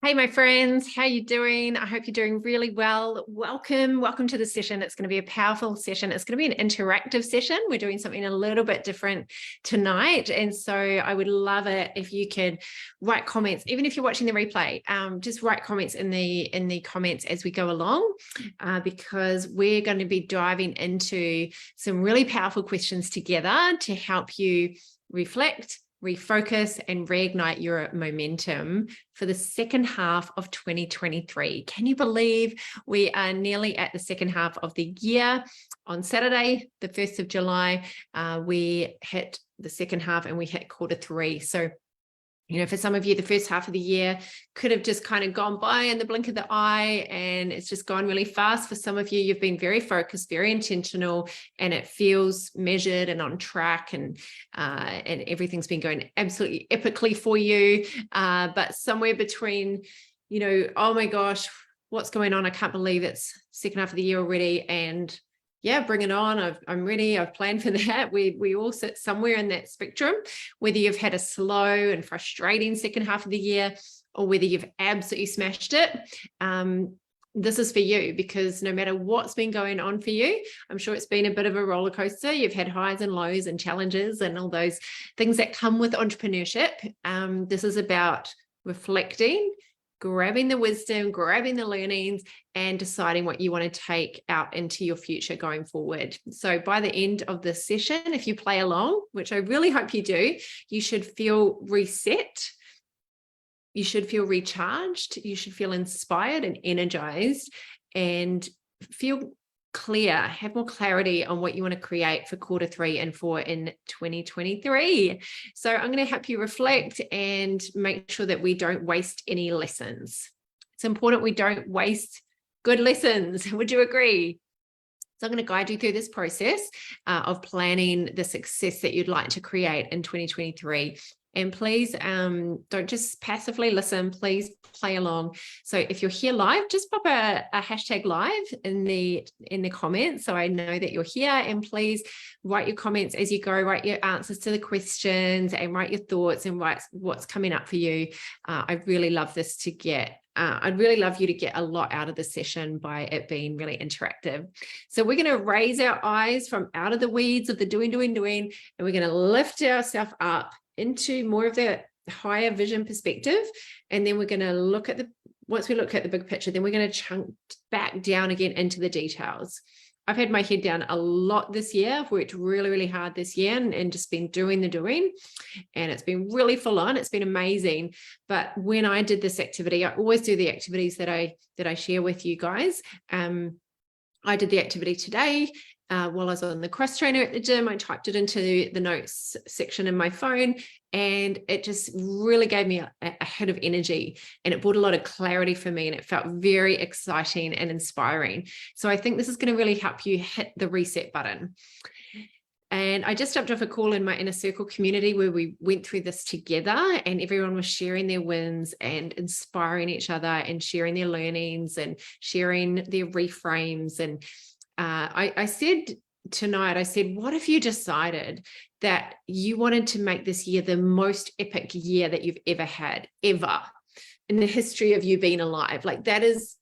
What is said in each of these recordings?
Hey, my friends, how you doing? I hope you're doing really well. Welcome to the session. It's going to be a powerful session. It's going to be an interactive session. We're doing something a little bit different tonight. And so I would love it if you could write comments, even if you're watching the replay, just write comments in the comments as we go along, because we're going to be diving into some really powerful questions together to help you reflect, refocus and reignite your momentum for the second half of 2023. Can you believe we are nearly at the second half of the year? On Saturday, the 1st of July, we hit the second half and we hit Q3. So, you know, for some of you, the first half of the year could have just kind of gone by in the blink of the eye and it's just gone really fast. For some of you, you've been very focused, very intentional, and it feels measured and on track, and everything's been going absolutely epically for you. But somewhere between, you know, oh my gosh, what's going on? I can't believe it's second half of the year already. And yeah, bring it on. I'm ready. I've planned for that. We all sit somewhere in that spectrum, whether you've had a slow and frustrating second half of the year or whether you've absolutely smashed it. This is for you, because no matter what's been going on for you, I'm sure it's been a bit of a roller coaster. You've had highs and lows and challenges and all those things that come with entrepreneurship. This is about reflecting, grabbing the wisdom, grabbing the learnings, and deciding what you want to take out into your future going forward. So by the end of this session, if you play along, which I really hope you do, you should feel reset. You should feel recharged. You should feel inspired and energized and feel clear, have more clarity on what you want to create for Q3 and 4 in 2023. So I'm going to help you reflect and make sure that we don't waste any lessons. It's important we don't waste good lessons. Would you agree? So I'm going to guide you through this process of planning the success that you'd like to create in 2023. And please don't just passively listen, please play along. So if you're here live, just pop a hashtag live in the comments so I know that you're here, and please write your comments as you go, write your answers to the questions and write your thoughts and write what's coming up for you. I'd really love this to get I'd really love you to get a lot out of the session by it being really interactive. So we're going to raise our eyes from out of the weeds of the doing, and we're going to lift ourselves up into more of the higher vision perspective. And then we're going to look at once we look at the big picture, then we're going to chunk back down again into the details. I've had my head down a lot this year. I've worked really, really hard this year and just been doing the doing, and it's been really full on. It's been amazing. But when I did this activity, I always do the activities that I share with you guys. I did the activity today. While I was on the cross trainer at the gym, I typed it into the notes section in my phone, and it just really gave me a hit of energy, and it brought a lot of clarity for me, and it felt very exciting and inspiring. So I think this is going to really help you hit the reset button. And I just jumped off a call in my inner circle community where we went through this together, and everyone was sharing their wins and inspiring each other and sharing their learnings and sharing their reframes. And I said tonight, what if you decided that you wanted to make this year the most epic year that you've ever had, ever in the history of you being alive? Like that is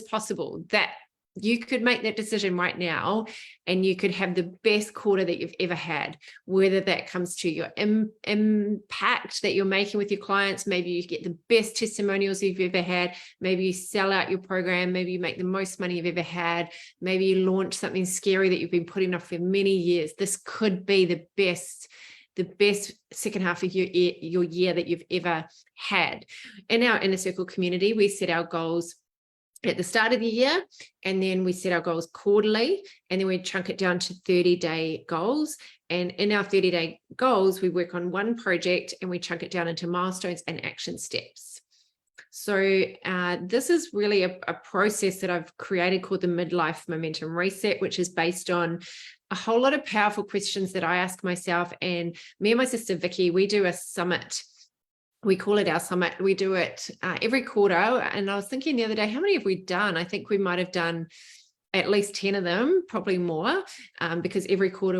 possible, that you could make that decision right now and you could have the best quarter that you've ever had, whether that comes to your impact that you're making with your clients. Maybe you get the best testimonials you've ever had. Maybe you sell out your program. Maybe you make the most money you've ever had. Maybe you launch something scary that you've been putting off for many years. This could be the best second half of your year that you've ever had. In our inner circle community, we set our goals at the start of the year, and then we set our goals quarterly, and then we chunk it down to 30-day goals. And in our 30-day goals, we work on one project and we chunk it down into milestones and action steps. So this is really a process that I've created called the Midlife Momentum Reset, which is based on a whole lot of powerful questions that I ask myself. And me and my sister Vicky, we do a summit. We call it our summit. We do it every quarter. And I was thinking the other day, how many have we done? I think we might have done at least 10 of them, probably more, because every quarter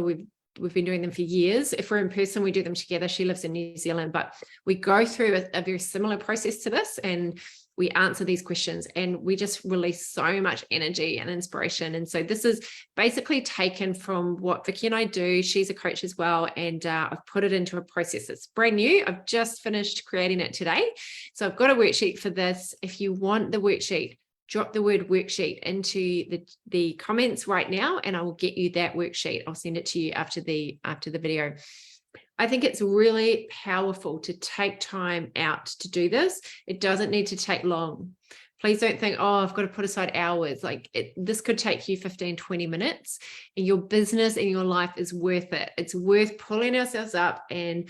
we've been doing them for years. If we're in person, we do them together. She lives in New Zealand, but we go through a very similar process to this, and we answer these questions, and we just release so much energy and inspiration. And so this is basically taken from what Vicky and I do. She's a coach as well, and I've put it into a process that's brand new. I've just finished creating it today. So I've got a worksheet for this. If you want the worksheet, drop the word worksheet into the comments right now, and I will get you that worksheet. I'll send it to you after the video. I think it's really powerful to take time out to do this. It doesn't need to take long. Please don't think, oh, I've got to put aside hours. Like this could take you 15, 20 minutes, and your business and your life is worth it. It's worth pulling ourselves up and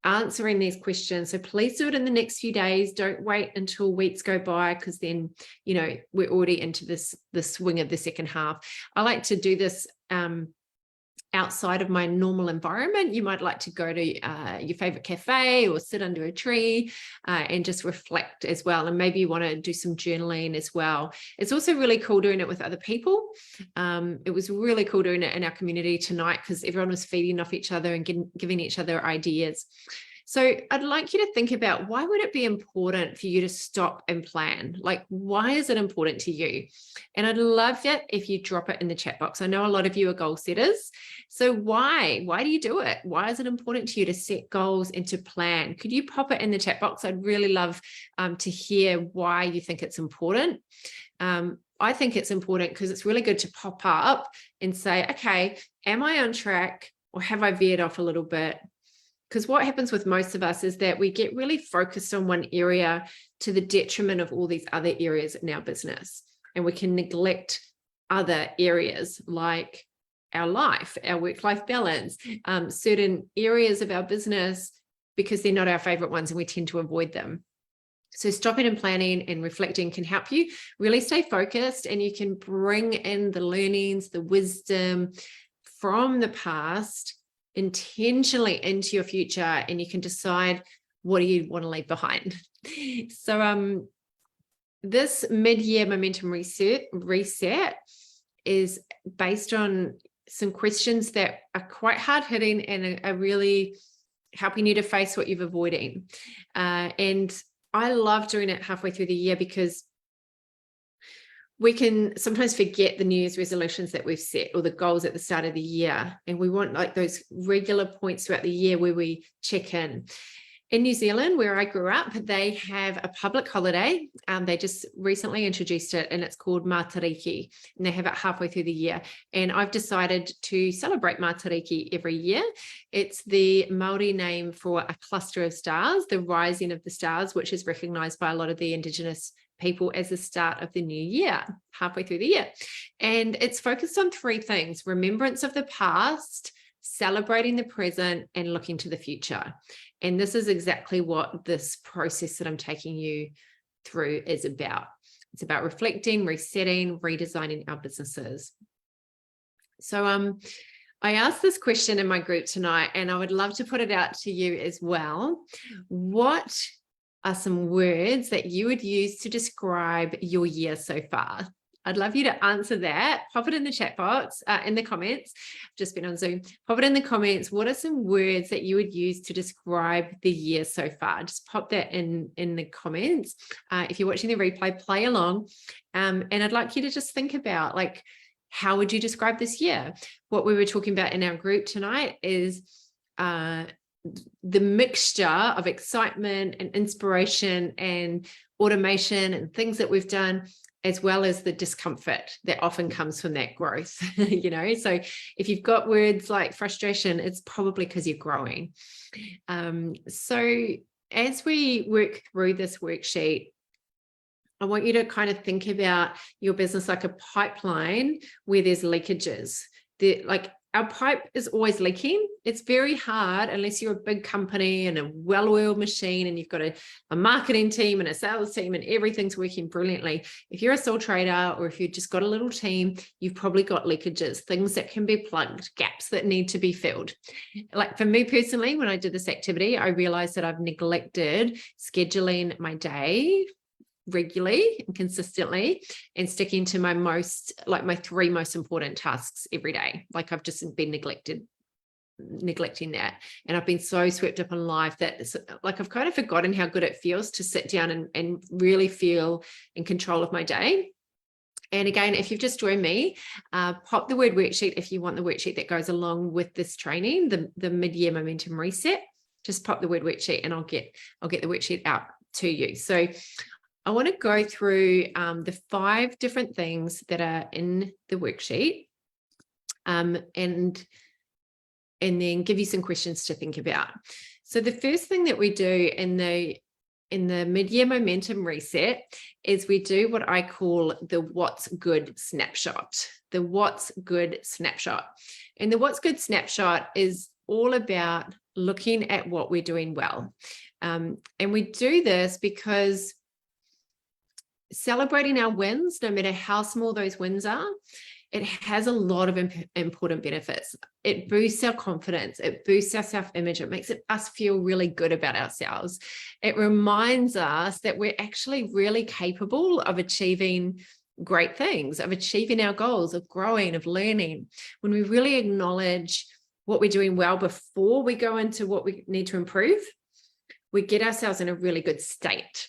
answering these questions. So please do it in the next few days. Don't wait until weeks go by, because then, you know, we're already into the swing of the second half. I like to do this outside of my normal environment. You might like to go to your favorite cafe or sit under a tree and just reflect as well. And maybe you want to do some journaling as well. It's also really cool doing it with other people. It was really cool doing it in our community tonight, because everyone was feeding off each other and giving each other ideas. So I'd like you to think about, why would it be important for you to stop and plan? Like, why is it important to you? And I'd love it if you drop it in the chat box. I know a lot of you are goal setters. So why do you do it? Why is it important to you to set goals and to plan? Could you pop it in the chat box? I'd really love to hear why you think it's important. I think it's important because it's really good to pop up and say, okay, am I on track, or have I veered off a little bit? Because what happens with most of us is that we get really focused on one area to the detriment of all these other areas in our business. And we can neglect other areas like our life, our work-life balance, certain areas of our business, because they're not our favorite ones and we tend to avoid them. So stopping and planning and reflecting can help you really stay focused, and you can bring in the learnings, the wisdom from the past intentionally into your future, and you can decide what do you want to leave behind. So this mid-year momentum reset is based on some questions that are quite hard-hitting and are really helping you to face what you're avoiding. And I love doing it halfway through the year, because we can sometimes forget the New Year's resolutions that we've set, or the goals at the start of the year. And we want like those regular points throughout the year where we check in. In New Zealand, where I grew up, they have a public holiday. They just recently introduced it, and it's called 𝗪𝗪𝗃𝗃, and they have it halfway through the year. And I've decided to celebrate 𝗪𝗪𝗃𝗃 every year. It's the Māori name for a cluster of stars, the rising of the stars, which is recognized by a lot of the Indigenous people as the start of the new year, halfway through the year. And it's focused on three things: remembrance of the past, celebrating the present, and looking to the future. And this is exactly what this process that I'm taking you through is about. It's about reflecting, resetting, redesigning our businesses. So I asked this question in my group tonight, and I would love to put it out to you as well. What are some words that you would use to describe your year so far? I'd love you to answer that. Pop it in the chat box, in the comments. I've just been on Zoom. Pop it in the comments. What are some words that you would use to describe the year so far? Just pop that in the comments. If you're watching the replay, play along. And I'd like you to just think about, like, how would you describe this year? What we were talking about in our group tonight is the mixture of excitement and inspiration and automation and things that we've done, as well as the discomfort that often comes from that growth. You know, so if you've got words like frustration, it's probably because you're growing. So as we work through this worksheet, I want you to kind of think about your business like a pipeline where there's leakages. Like, our pipe is always leaking. It's very hard unless you're a big company and a well-oiled machine and you've got a marketing team and a sales team and everything's working brilliantly. If you're a sole trader, or if you've just got a little team, you've probably got leakages, things that can be plugged, gaps that need to be filled. Like for me personally, when I did this activity, I realized that I've neglected scheduling my day regularly and consistently, and sticking to my my three most important tasks every day. Like, I've just been neglected. neglecting that. And I've been so swept up in life that it's like I've kind of forgotten how good it feels to sit down and really feel in control of my day. And again, if you've just joined me, pop the word worksheet if you want the worksheet that goes along with this training, the mid-year momentum reset. Just pop the word worksheet and I'll get the worksheet out to you. So I want to go through the 5 different things that are in the worksheet, and then give you some questions to think about. So the first thing that we do in the mid-year momentum reset is we do what I call the what's good snapshot. The what's good snapshot. And the what's good snapshot is all about looking at what we're doing well. And we do this because celebrating our wins, no matter how small those wins are, it has a lot of important benefits. It boosts our confidence. It boosts our self-image. It makes us feel really good about ourselves. It reminds us that we're actually really capable of achieving great things, of achieving our goals, of growing, of learning. When we really acknowledge what we're doing well before we go into what we need to improve, we get ourselves in a really good state.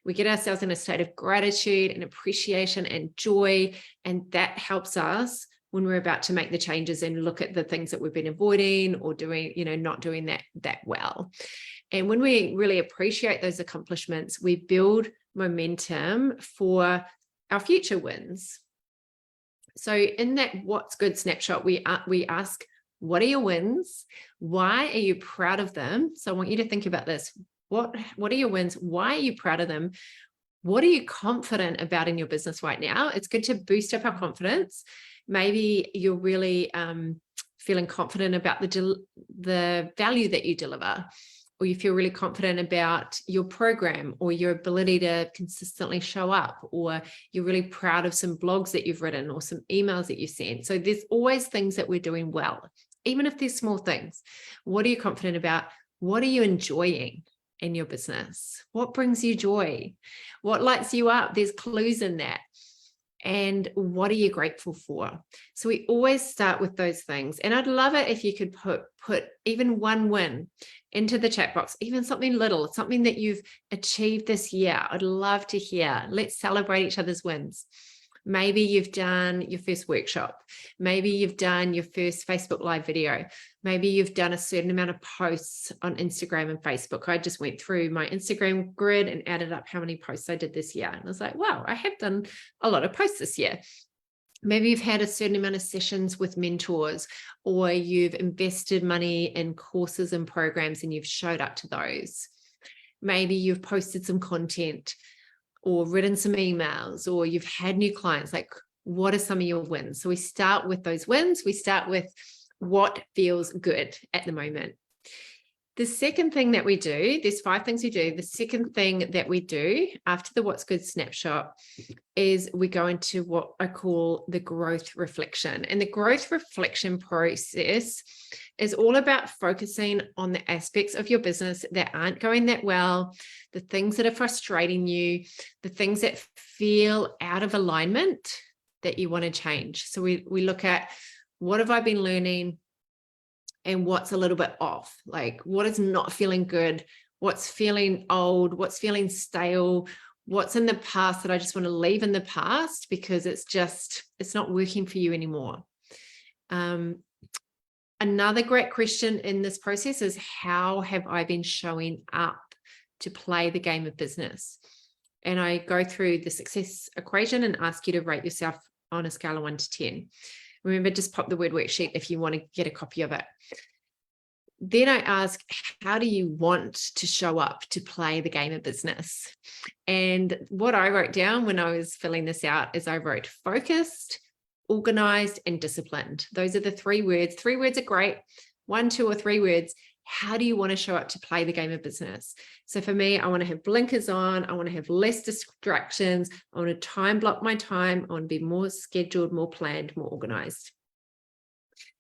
We get ourselves in a state of gratitude and appreciation and joy, and that helps us when we're about to make the changes and look at the things that we've been avoiding or doing, not doing that well. And when we really appreciate those accomplishments, we build momentum for our future wins. So in that what's good snapshot, we ask, what are your wins? Why are you proud of them? So I want you to think about this. What are your wins? Why are you proud of them? What are you confident about in your business right now? It's good to boost up our confidence. Maybe you're really feeling confident about the value that you deliver, or you feel really confident about your program or your ability to consistently show up, or you're really proud of some blogs that you've written or some emails that you've sent. So there's always things that we're doing well, even if they're small things. What are you confident about? What are you enjoying in your business? What brings you joy? What lights you up? There's clues in that. And what are you grateful for? So we always start with those things. And I'd love it if you could put even one win into the chat box, even something little, something that you've achieved this year. I'd love to hear. Let's celebrate each other's wins. Maybe you've done your first workshop. Maybe you've done your first Facebook Live video. Maybe you've done a certain amount of posts on Instagram and Facebook. I just went through my Instagram grid and added up how many posts I did this year. And I was like, wow, I have done a lot of posts this year. Maybe you've had a certain amount of sessions with mentors, or you've invested money in courses and programs and you've showed up to those. Maybe you've posted some content or written some emails, or you've had new clients. Like, what are some of your wins? So we start with those wins. We start with what feels good at the moment. The second thing that we do, there's 5 things we do. The second thing that we do after the what's good snapshot is we go into what I call the growth reflection. And the growth reflection process is all about focusing on the aspects of your business that aren't going that well, the things that are frustrating you, the things that feel out of alignment that you want to change. So we look at, what have I been learning and what's a little bit off? Like, what is not feeling good? What's feeling old? What's feeling stale? What's in the past that I just want to leave in the past because it's not working for you anymore? Another great question in this process is, how have I been showing up to play the game of business? And I go through the success equation and ask you to rate yourself on a scale of 1 to 10. Remember, just pop the word worksheet if you want to get a copy of it. Then I ask, how do you want to show up to play the game of business? And what I wrote down when I was filling this out is I wrote focused, organized, and disciplined. Those are the 3 words. 3 words are great. 1, 2, or 3 words. How do you want to show up to play the game of business? So for me, I want to have blinkers on. I want to have less distractions. I want to time block my time. I want to be more scheduled, more planned, more organized.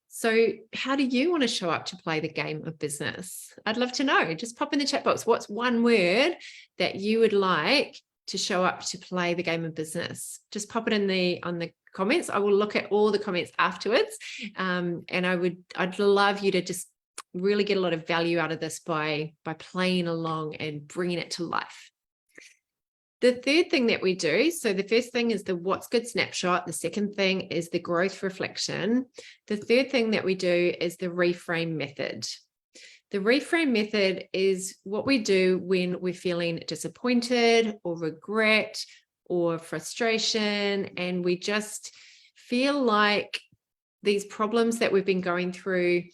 So how do you want to show up to play the game of business? I'd love to know. Just pop in the chat box. What's one word that you would like to show up to play the game of business? Just pop it in on the comments. I will look at all the comments afterwards. And I'd love you to just really get a lot of value out of this by playing along and bringing it to life. The third thing that we do, so the first thing is the what's good snapshot. The second thing is the growth reflection. The third thing that we do is the reframe method. The reframe method is what we do when we're feeling disappointed or regret or frustration, and we just feel like these problems that we've been going through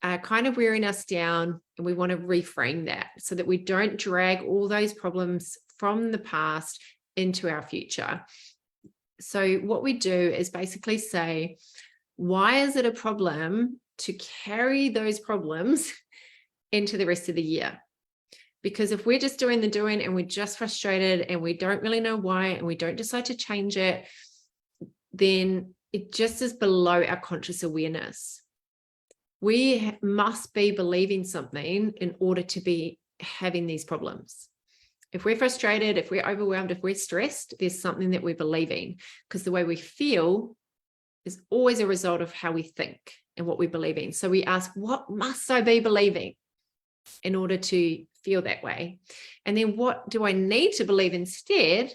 are kind of wearing us down, and we want to reframe that so that we don't drag all those problems from the past into our future. So what we do is basically say, why is it a problem to carry those problems into the rest of the year? Because if we're just doing the doing and we're just frustrated and we don't really know why and we don't decide to change it, then it just is below our conscious awareness. We must be believing something in order to be having these problems. If we're frustrated, if we're overwhelmed, if we're stressed, there's something that we're believing, because the way we feel is always a result of how we think and what we believe in. So we ask, what must I be believing in order to feel that way? And then what do I need to believe instead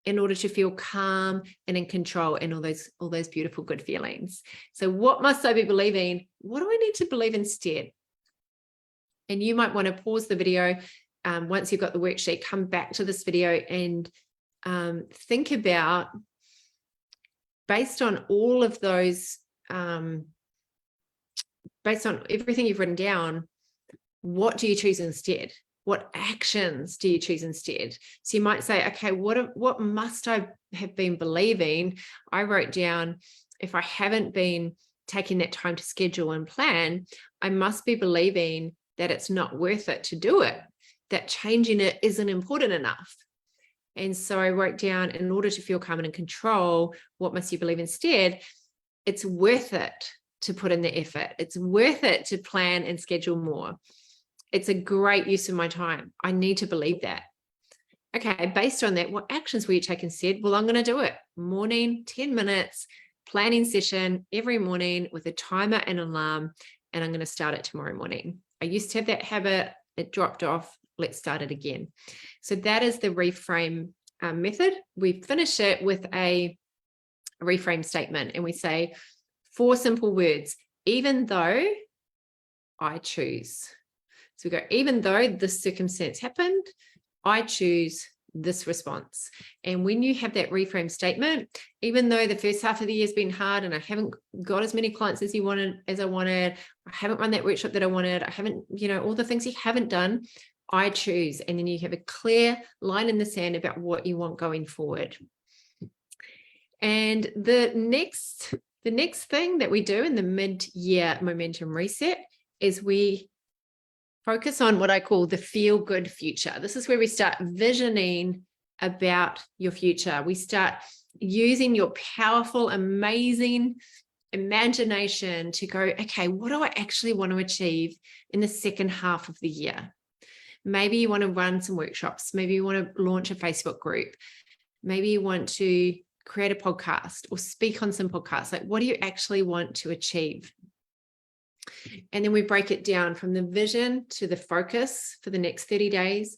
in order to feel calm and in control and all those beautiful, good feelings? So what must I be believing? What do I need to believe instead? And you might want to pause the video. Once you've got the worksheet, come back to this video and think about, based on all of those, based on everything you've written down, what do you choose instead? What actions do you choose instead? So you might say, okay, what must I have been believing? I wrote down, if I haven't been taking that time to schedule and plan, I must be believing that it's not worth it to do it, that changing it isn't important enough. And so I wrote down, in order to feel calm and in control, what must you believe instead? It's worth it to put in the effort. It's worth it to plan and schedule more. It's a great use of my time. I need to believe that. Okay, based on that, what actions will you take instead? Well, I'm going to do it. Morning, 10 minutes, planning session every morning with a timer and alarm, and I'm going to start it tomorrow morning. I used to have that habit. It dropped off. Let's start it again. So that is the reframe method. We finish it with a reframe statement, and we say 4 simple words: even though I choose. So we go, even though this circumstance happened, I choose this response. And when you have that reframe statement, even though the first half of the year has been hard and I haven't got as many clients as I wanted, I haven't run that workshop that I wanted, I haven't, all the things you haven't done, I choose. And then you have a clear line in the sand about what you want going forward. And the next thing that we do in the mid-year momentum reset is we focus on what I call the feel good future. This is where we start visioning about your future. We start using your powerful, amazing imagination to go, okay, what do I actually want to achieve in the second half of the year? Maybe you want to run some workshops. Maybe you want to launch a Facebook group. Maybe you want to create a podcast or speak on some podcasts. Like, what do you actually want to achieve? And then we break it down from the vision to the focus for the next 30 days.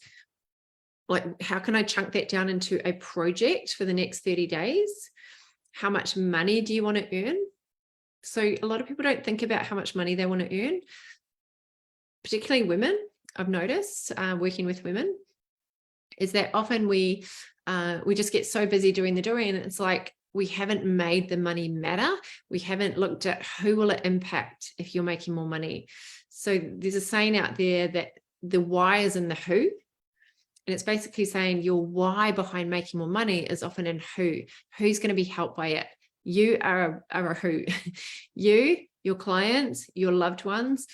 Like, how can I chunk that down into a project for the next 30 days? How much money do you want to earn? So a lot of people don't think about how much money they want to earn, particularly women. I've noticed working with women is that often we just get so busy doing the doing, and it's like we haven't made the money matter. We haven't looked at who will it impact if you're making more money. So there's a saying out there that the why is in the who. And it's basically saying your why behind making more money is often in who. Who's going to be helped by it? You are a who. You, your clients, your loved ones.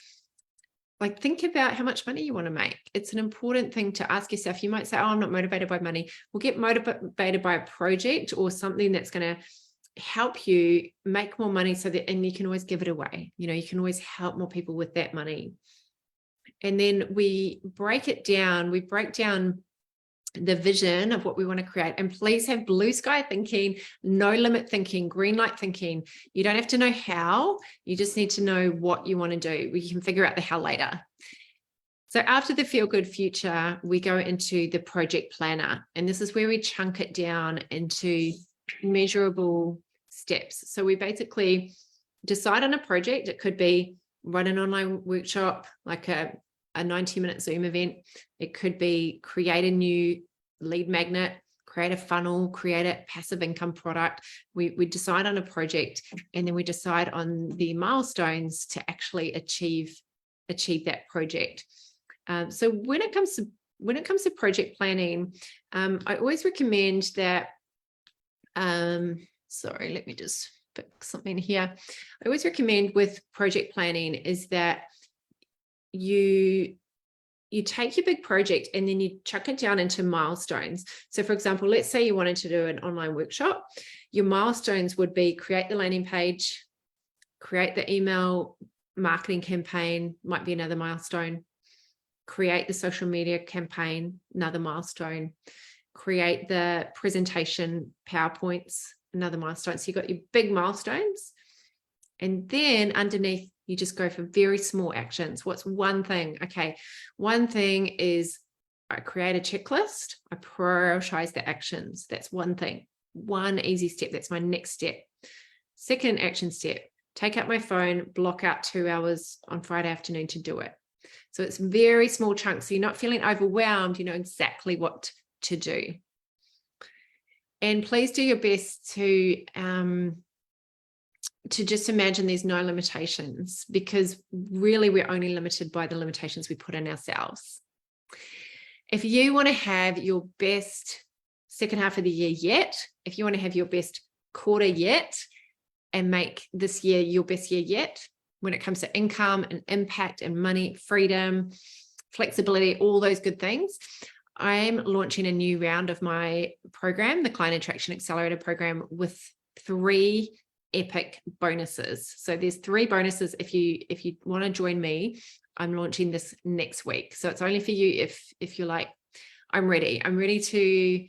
Like, think about how much money you want to make. It's an important thing to ask yourself. You might say, oh, I'm not motivated by money. Well, get motivated by a project or something that's going to help you make more money, so that, and you can always give it away. You can always help more people with that money. And then we break it down. We break down the vision of what we want to create. And please have blue sky thinking, no limit thinking, green light thinking. You don't have to know how, you just need to know what you want to do. We can figure out the how later. So after the Feel Good Future, we go into the project planner. And this is where we chunk it down into measurable steps. So we basically decide on a project. It could be run an online workshop, like a 90-minute Zoom event. It could be create a new lead magnet, create a funnel, create a passive income product. We decide on a project, and then we decide on the milestones to actually achieve that project. So when it comes to project planning, I always recommend that. Sorry, let me just fix something here. I always recommend with project planning is that you take your big project and then you chuck it down into milestones. So for example, let's say you wanted to do an online workshop. Your milestones would be create the landing page, create the email marketing campaign, might be another milestone, create the social media campaign, another milestone, create the presentation PowerPoints, another milestone. So you've got your big milestones, and then underneath you just go for very small actions. What's one thing? Okay, one thing is I create a checklist. I prioritize the actions. That's one thing, one easy step. That's my next step. Second action step, take out my phone, block out 2 hours on Friday afternoon to do it. So it's very small chunks. So you're not feeling overwhelmed. You know exactly what to do. And please do your best to just imagine there's no limitations, because really we're only limited by the limitations we put in ourselves. If you want to have your best second half of the year yet, if you want to have your best quarter yet and make this year your best year yet, when it comes to income and impact and money, freedom, flexibility, all those good things, I'm launching a new round of my program, the Client Attraction Accelerator program, with 3 epic bonuses. So there's 3 bonuses. If you want to join me, I'm launching this next week. So it's only for you if you're like, I'm ready to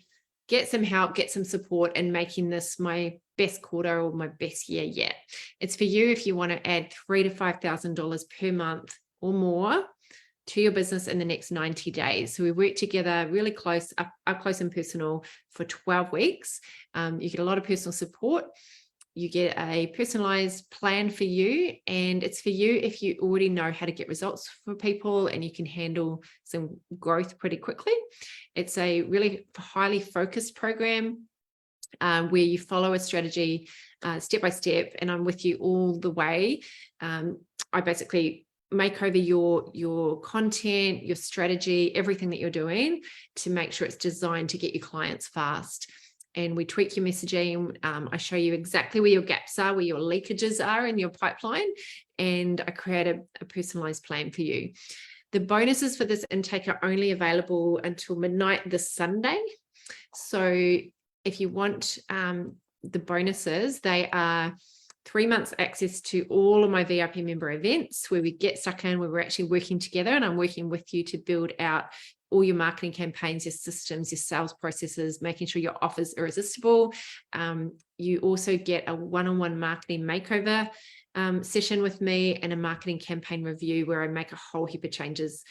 get some help, get some support in making this my best quarter or my best year yet. It's for you if you want to add $3,000 to $5,000 per month or more to your business in the next 90 days. So we work together really close, up close and personal for 12 weeks. You get a lot of personal support. You get a personalized plan for you, and it's for you if you already know how to get results for people and you can handle some growth pretty quickly. It's a really highly focused program where you follow a strategy step by step, and I'm with you all the way. I basically make over your content, your strategy, everything that you're doing to make sure it's designed to get your clients fast. And we tweak your messaging. I show you exactly where your gaps are, where your leakages are in your pipeline, and I create a personalized plan for you. The bonuses for this intake are only available until midnight this Sunday. So if you want the bonuses, they are 3 months access to all of my VIP member events where we get stuck in, where we're actually working together, and I'm working with you to build out all your marketing campaigns, your systems, your sales processes, making sure your offers are irresistible. You also get a one-on-one marketing makeover session with me, and a marketing campaign review where I make a whole heap of changes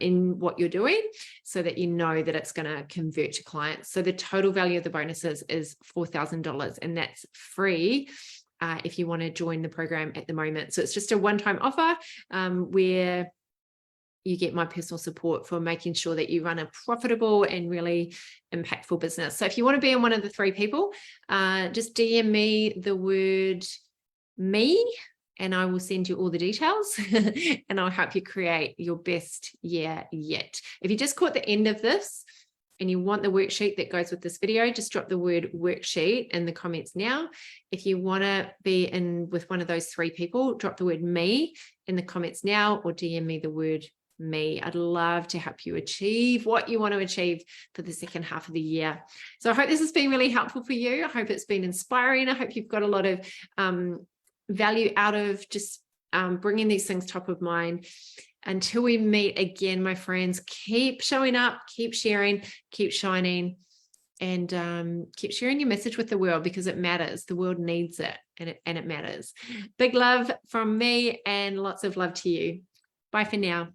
in what you're doing so that you know that it's going to convert to clients. So the total value of the bonuses is $4,000, and that's free if you want to join the program at the moment. So it's just a one-time offer where you get my personal support for making sure that you run a profitable and really impactful business. So if you want to be in one of the 3 people, just DM me the word me, and I will send you all the details and I'll help you create your best year yet. If you just caught the end of this and you want the worksheet that goes with this video, just drop the word worksheet in the comments now. If you want to be in with one of those 3 people, drop the word me in the comments now, or DM me the word me. I'd love to help you achieve what you want to achieve for the second half of the year. So I hope this has been really helpful for you. I hope it's been inspiring. I hope you've got a lot of value out of just bringing these things top of mind. until we meet again, my friends, keep showing up, keep sharing, keep shining, and keep sharing your message with the world, because it matters. The world needs it, and it matters. Big love from me and lots of love to you. Bye for now.